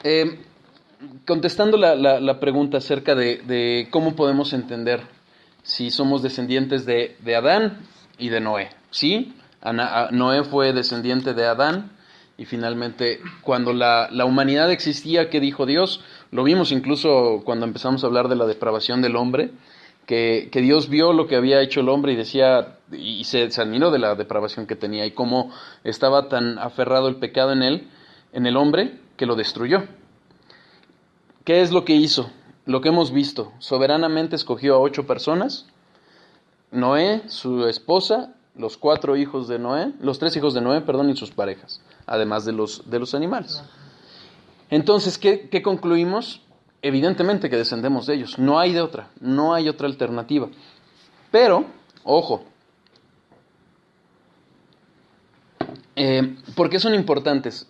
Eh, Contestando la pregunta acerca de cómo podemos entender si somos descendientes de Adán y de Noé. Sí, Noé fue descendiente de Adán y finalmente cuando la humanidad existía, ¿qué dijo Dios? Lo vimos incluso cuando empezamos a hablar de la depravación del hombre, que Dios vio lo que había hecho el hombre y decía, y se admiró de la depravación que tenía y cómo estaba tan aferrado el pecado en él, en el hombre, que lo destruyó. ¿Qué es lo que hizo? Lo que hemos visto. Soberanamente escogió a 8 personas. Noé, su esposa, los 4 hijos de Noé, los 3 hijos de Noé, perdón, y sus parejas, además de los animales. Entonces, ¿qué concluimos? Evidentemente que descendemos de ellos. No hay de otra. No hay otra alternativa. Pero, ojo, ¿por qué son importantes?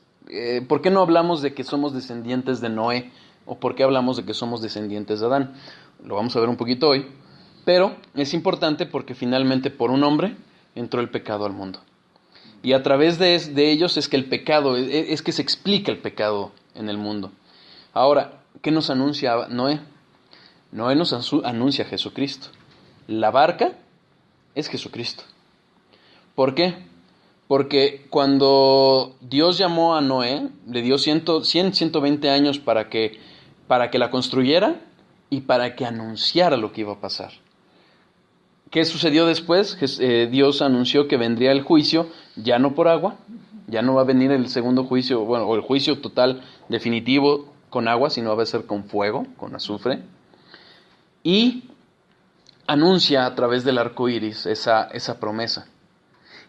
¿Por qué no hablamos de que somos descendientes de Noé? ¿O por qué hablamos de que somos descendientes de Adán? Lo vamos a ver un poquito hoy. Pero es importante porque finalmente por un hombre entró el pecado al mundo. Y a través de ellos es que el pecado, es que se explica el pecado en el mundo. Ahora, ¿qué nos anuncia Noé? Noé nos anuncia a Jesucristo. La barca es Jesucristo. ¿Por qué? Porque cuando Dios llamó a Noé, le dio 120 años para que la construyera y para que anunciara lo que iba a pasar. ¿Qué sucedió después? Dios anunció que vendría el juicio, ya no por agua, ya no va a venir el segundo juicio, bueno, o el juicio total definitivo con agua, sino va a ser con fuego, con azufre. Y anuncia a través del arco iris esa promesa.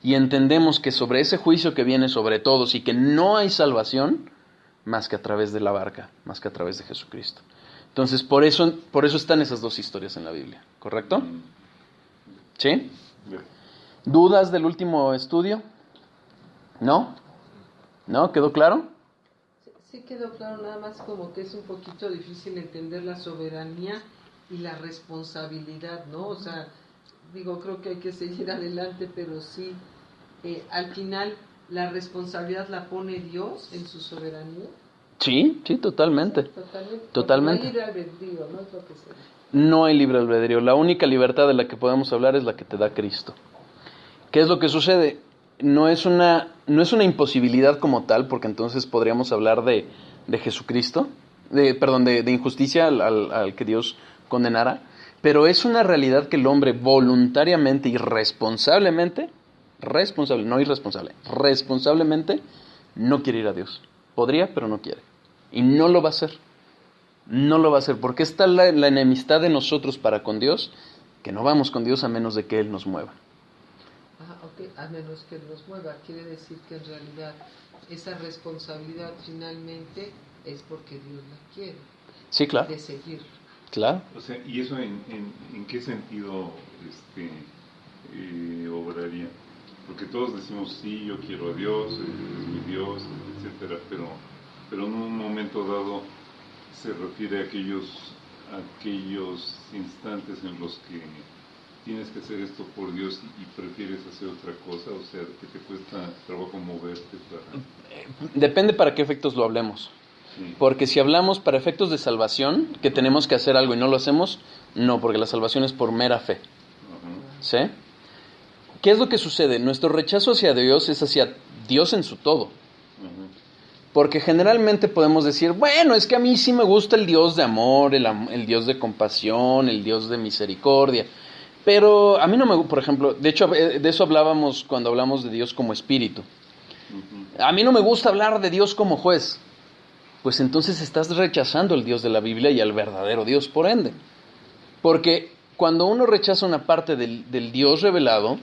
Y entendemos que sobre ese juicio que viene sobre todos y que no hay salvación más que a través de la barca, más que a través de Jesucristo. Entonces, por eso están esas 2 historias en la Biblia, ¿correcto? ¿Sí? ¿Dudas del último estudio? ¿No? ¿No? ¿Quedó claro? Sí quedó claro, nada más como que es un poquito difícil entender la soberanía y la responsabilidad, ¿no? O sea, digo, creo que hay que seguir adelante, pero sí, al final la responsabilidad la pone Dios en su soberanía. Sí, totalmente. Totalmente. No hay libre albedrío, ¿no? Es lo que se dice. No hay libre albedrío. La única libertad de la que podemos hablar es la que te da Cristo. ¿Qué es lo que sucede? No es una imposibilidad como tal, porque entonces podríamos hablar de Jesucristo, de injusticia al que Dios condenara, pero es una realidad que el hombre voluntariamente y responsablemente no quiere ir a Dios. Podría, pero no quiere. Y no lo va a hacer. No lo va a hacer, porque está la enemistad de nosotros para con Dios, que no vamos con Dios a menos de que Él nos mueva. Ok, a menos que Él nos mueva. Quiere decir que en realidad esa responsabilidad finalmente es porque Dios la quiere. Sí, claro. De seguir. Claro. O sea, ¿y eso en qué sentido obraría? Porque todos decimos, sí, yo quiero a Dios, es mi Dios, etcétera, pero en un momento dado se refiere a aquellos instantes en los que tienes que hacer esto por Dios y prefieres hacer otra cosa, o sea, que te cuesta trabajo moverte para... Depende para qué efectos lo hablemos. Sí. Porque si hablamos para efectos de salvación, que tenemos que hacer algo y no lo hacemos, no, porque la salvación es por mera fe. Uh-huh. ¿Sí? ¿Qué es lo que sucede? Nuestro rechazo hacia Dios es hacia Dios en su todo. Uh-huh. Porque generalmente podemos decir, bueno, es que a mí sí me gusta el Dios de amor, el Dios de compasión, el Dios de misericordia. Pero a mí no me gusta, por ejemplo, de hecho de eso hablábamos cuando hablamos de Dios como espíritu. Uh-huh. A mí no me gusta hablar de Dios como juez. Pues entonces estás rechazando al Dios de la Biblia y al verdadero Dios, por ende. Porque cuando uno rechaza una parte del Dios revelado,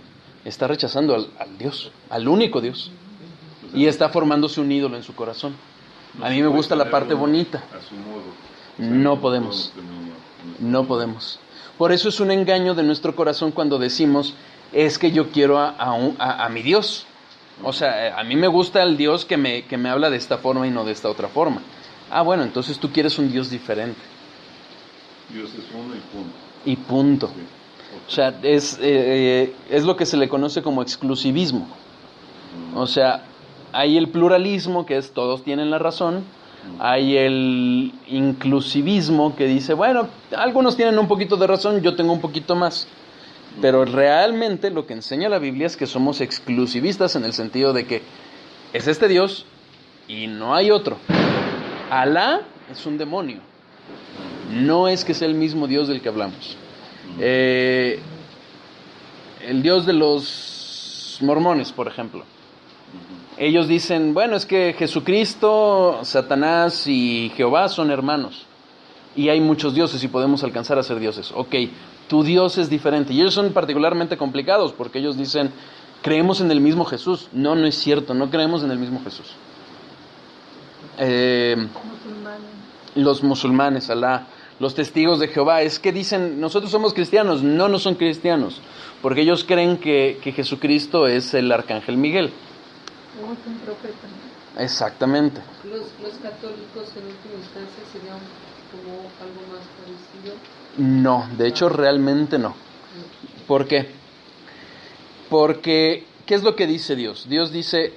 está rechazando al Dios, al único Dios. Y está formándose un ídolo en su corazón. A mí me gusta la parte bonita. A su modo. No podemos. No podemos. Por eso es un engaño de nuestro corazón cuando decimos, es que yo quiero a mi Dios. O sea, a mí me gusta el Dios que me habla de esta forma y no de esta otra forma. Ah, bueno, entonces tú quieres un Dios diferente. Dios es uno y punto. Y punto. Sí. Okay. O sea, es lo que se le conoce como exclusivismo. O sea, hay el pluralismo, que es todos tienen la razón, Hay el inclusivismo que dice, bueno, algunos tienen un poquito de razón, yo tengo un poquito más. Pero realmente lo que enseña la Biblia es que somos exclusivistas en el sentido de que es este Dios y no hay otro. Alá es un demonio. No es que sea el mismo Dios del que hablamos. El Dios de los mormones, por ejemplo. Ellos dicen, bueno, es que Jesucristo, Satanás y Jehová son hermanos. Y hay muchos dioses y podemos alcanzar a ser dioses. Ok, tu Dios es diferente. Y ellos son particularmente complicados porque ellos dicen, creemos en el mismo Jesús. No, no es cierto, no creemos en el mismo Jesús. Los musulmanes, Alá, los testigos de Jehová, es que dicen, nosotros somos cristianos. No, no son cristianos, porque ellos creen que Jesucristo es el arcángel Miguel. O es un profeta, ¿no? Exactamente. Los católicos en última instancia serían como algo más parecido. No, de hecho realmente no. ¿Por qué? Porque, ¿qué es lo que dice Dios? Dios dice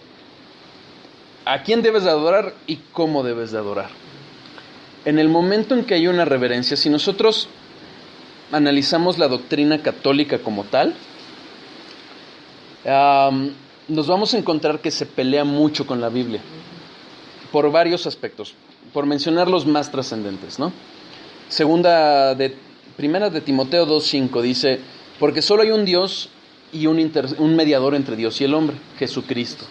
a quién debes de adorar y cómo debes de adorar. En el momento en que hay una reverencia, si nosotros analizamos la doctrina católica como tal, nos vamos a encontrar que se pelea mucho con la Biblia, por varios aspectos, por mencionar los más trascendentes, ¿no? Primera de Timoteo 2:5 dice, porque solo hay un Dios y un mediador entre Dios y el hombre, Jesucristo.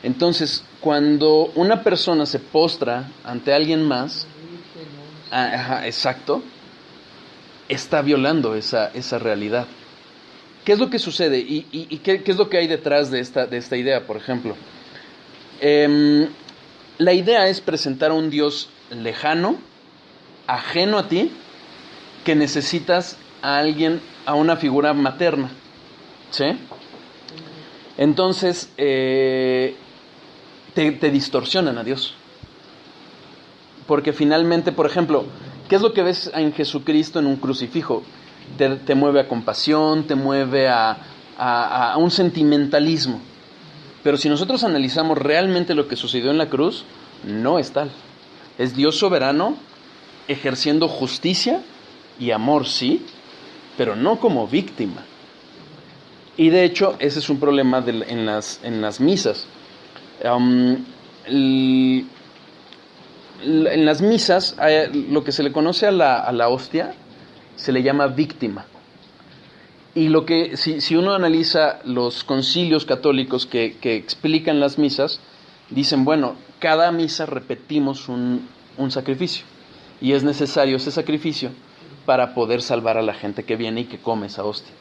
Entonces, cuando una persona se postra ante alguien más, exacto, está violando esa realidad. ¿Qué es lo que sucede? ¿Y qué es lo que hay detrás de esta idea, por ejemplo? La idea es presentar a un Dios lejano, ajeno a ti, que necesitas a alguien, a una figura materna, ¿sí? Entonces, te distorsionan a Dios. Porque finalmente, por ejemplo, ¿qué es lo que ves en Jesucristo en un crucifijo? Te mueve a compasión, te mueve a un sentimentalismo. Pero si nosotros analizamos realmente lo que sucedió en la cruz, no es tal. Es Dios soberano ejerciendo justicia y amor, sí, pero no como víctima. Y de hecho, ese es un problema en las misas. En las misas, lo que se le conoce a la hostia se le llama víctima. Y lo que si uno analiza los concilios católicos que explican las misas, dicen, bueno, cada misa repetimos un sacrificio. Y es necesario ese sacrificio para poder salvar a la gente que viene y que come esa hostia.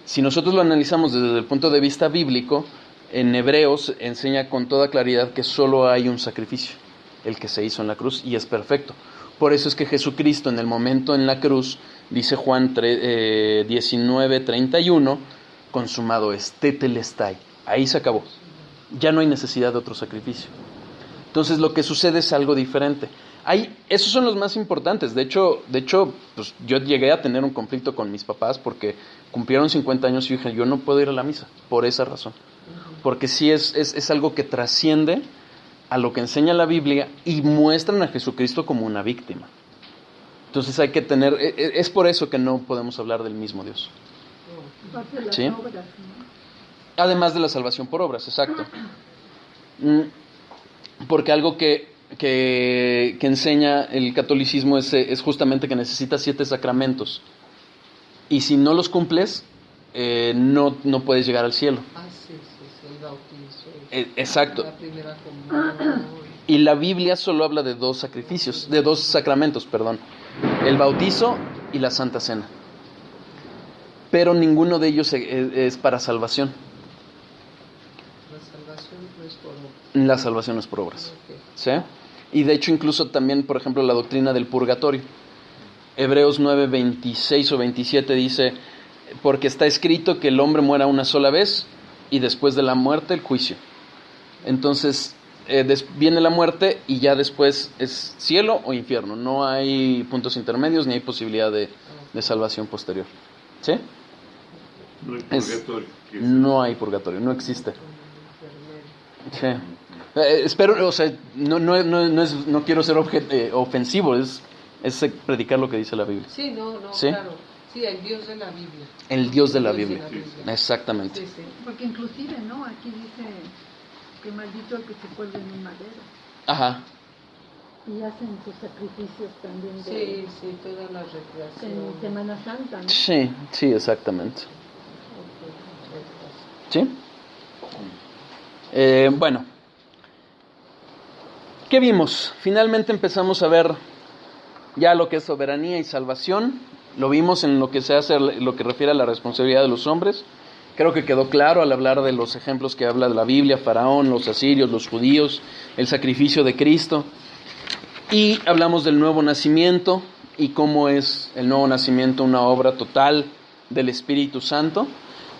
Si nosotros lo analizamos desde el punto de vista bíblico, en Hebreos enseña con toda claridad que solo hay un sacrificio, el que se hizo en la cruz, y es perfecto. Por eso es que Jesucristo en el momento en la cruz, dice Juan 19:31, consumado es, tetelestai. Ahí se acabó. Ya no hay necesidad de otro sacrificio. Entonces lo que sucede es algo diferente. Esos son los más importantes. De hecho, pues, yo llegué a tener un conflicto con mis papás porque cumplieron 50 años y dije, yo no puedo ir a la misa, por esa razón. Porque sí es algo que trasciende a lo que enseña la Biblia y muestran a Jesucristo como una víctima. Entonces hay que tener, es por eso que no podemos hablar del mismo Dios. ¿Sí? Además de la salvación por obras, exacto. Porque algo que enseña el catolicismo es justamente que necesitas 7 sacramentos. Y si no los cumples, no puedes llegar al cielo. Sí, el bautizo. Exacto. La primera comunión. Y la Biblia solo habla de 2 sacrificios, de 2 sacramentos, perdón. El bautizo y la Santa Cena. Pero ninguno de ellos es para salvación. La salvación no es por obras. La salvación no es por obras. Okay. ¿Sí? Y de hecho incluso también, por ejemplo, la doctrina del purgatorio. Hebreos 9:26 o 27 dice, porque está escrito que el hombre muera una sola vez y después de la muerte el juicio. Entonces viene la muerte y ya después es cielo o infierno. No hay puntos intermedios ni hay posibilidad de salvación posterior. ¿Sí? No hay purgatorio. No hay purgatorio, no existe. Sí. Espero, o sea, no quiero ser ofensivo, es predicar lo que dice la Biblia. Sí, no, ¿Sí? claro. Sí, el Dios de la Biblia. El Dios de la Dios Biblia. Exactamente. Sí, sí. Porque inclusive, ¿no? Aquí dice que maldito el que se cuelga en un madero. Ajá. Y hacen sus sacrificios también Sí, sí, toda la en recreación. Semana Santa, ¿no? Sí, exactamente. ¿Sí? Bueno. ¿Qué vimos? Finalmente empezamos a ver ya lo que es soberanía y salvación. Lo vimos en lo que lo que refiere a la responsabilidad de los hombres. Creo que quedó claro al hablar de los ejemplos que habla de la Biblia: Faraón, los asirios, los judíos, el sacrificio de Cristo. Y hablamos del nuevo nacimiento y cómo es el nuevo nacimiento una obra total del Espíritu Santo,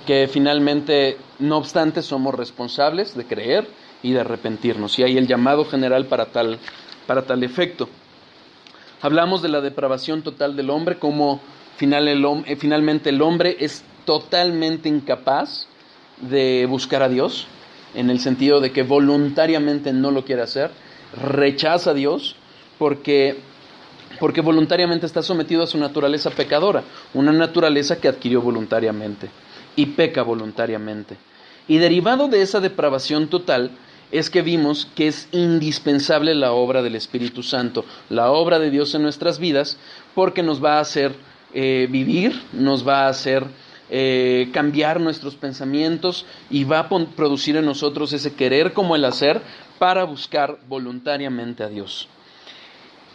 que finalmente, no obstante, somos responsables de creer y de arrepentirnos. Y hay el llamado general para tal efecto. Hablamos de la depravación total del hombre, como finalmente el hombre es totalmente incapaz de buscar a Dios, en el sentido de que voluntariamente no lo quiere hacer, rechaza a Dios, porque voluntariamente está sometido a su naturaleza pecadora, una naturaleza que adquirió voluntariamente y peca voluntariamente. Y derivado de esa depravación total es que vimos que es indispensable la obra del Espíritu Santo, la obra de Dios en nuestras vidas, porque nos va a hacer vivir, nos va a hacer cambiar nuestros pensamientos y va a producir en nosotros ese querer como el hacer para buscar voluntariamente a Dios.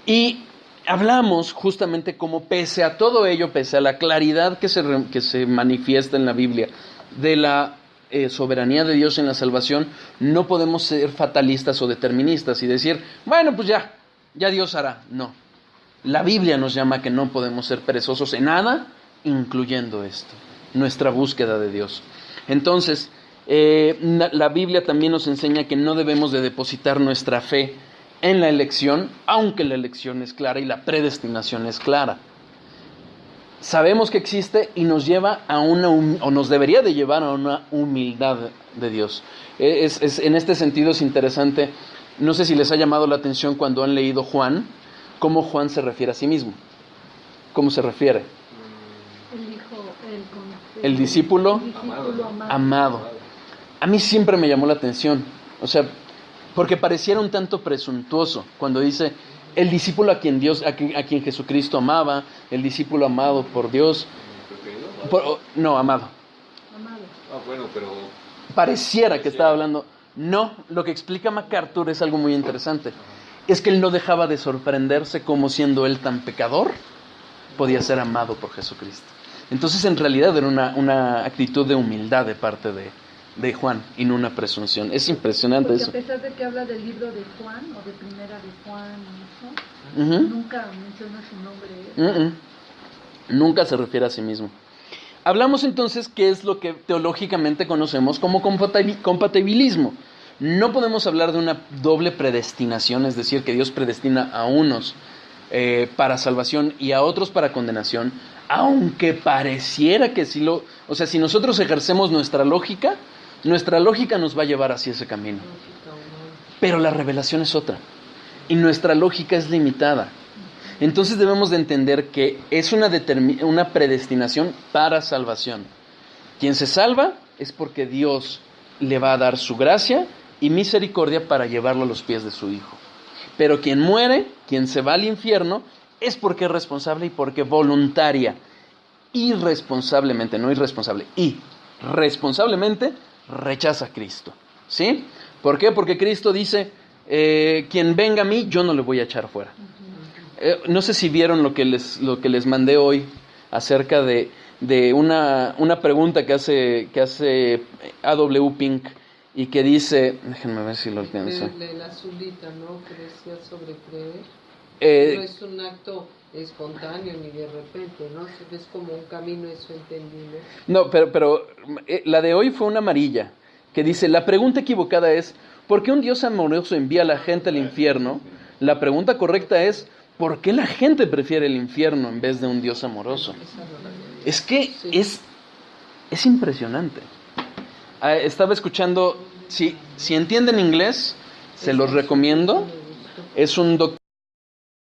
Y hablamos justamente como pese a todo ello, pese a la claridad que se manifiesta en la Biblia de la soberanía de Dios en la salvación, no podemos ser fatalistas o deterministas y decir, bueno, pues ya Dios hará. No, la Biblia nos llama a que no podemos ser perezosos en nada, incluyendo esto, nuestra búsqueda de Dios. Entonces, la Biblia también nos enseña que no debemos de depositar nuestra fe en la elección, aunque la elección es clara y la predestinación es clara. Sabemos que existe y nos lleva a o nos debería de llevar a una humildad de Dios. En este sentido es interesante, no sé si les ha llamado la atención cuando han leído Juan, cómo Juan se refiere a sí mismo. ¿Cómo se refiere? El discípulo amado. A mí siempre me llamó la atención, o sea, porque pareciera un tanto presuntuoso cuando dice el discípulo a quien Jesucristo amaba, el discípulo amado por Dios. Amado. Bueno, pero pareciera que estaba hablando. No, lo que explica MacArthur es algo muy interesante. Es que él no dejaba de sorprenderse cómo, siendo él tan pecador, podía ser amado por Jesucristo. Entonces, en realidad era una actitud de humildad de parte de Juan y no una presunción. Es impresionante. Porque eso. A pesar de que habla del libro de Juan o de Primera de Juan, nunca menciona su nombre. Nunca se refiere a sí mismo. Hablamos entonces qué es lo que teológicamente conocemos como compatibilismo. No podemos hablar de una doble predestinación, es decir, que Dios predestina a unos para salvación y a otros para condenación, aunque pareciera que sí lo... O sea, si nosotros ejercemos nuestra lógica nos va a llevar hacia ese camino. Pero la revelación es otra. Y nuestra lógica es limitada. Entonces debemos de entender que es una predestinación para salvación. Quien se salva es porque Dios le va a dar su gracia y misericordia para llevarlo a los pies de su Hijo. Pero quien muere, quien se va al infierno, es porque es responsable y porque voluntaria, irresponsablemente, no irresponsable, y responsablemente rechaza a Cristo. ¿Sí? ¿Por qué? Porque Cristo dice, quien venga a mí, yo no le voy a echar fuera. No sé si vieron lo que les mandé hoy acerca de una pregunta que hace A.W. Pink y que dice, déjenme ver si lo alcanzo. La azulita, ¿no? Que decía sobre creer. No es un acto espontáneo ni de repente, ¿no? Es como un camino en su entendimiento. No, pero la de hoy fue una amarilla que dice, la pregunta equivocada es, ¿por qué un Dios amoroso envía a la gente al infierno? La pregunta correcta es, ¿por qué la gente prefiere el infierno en vez de un Dios amoroso? Es que es impresionante. Estaba escuchando, si entienden inglés, Se los recomiendo. Es un doctor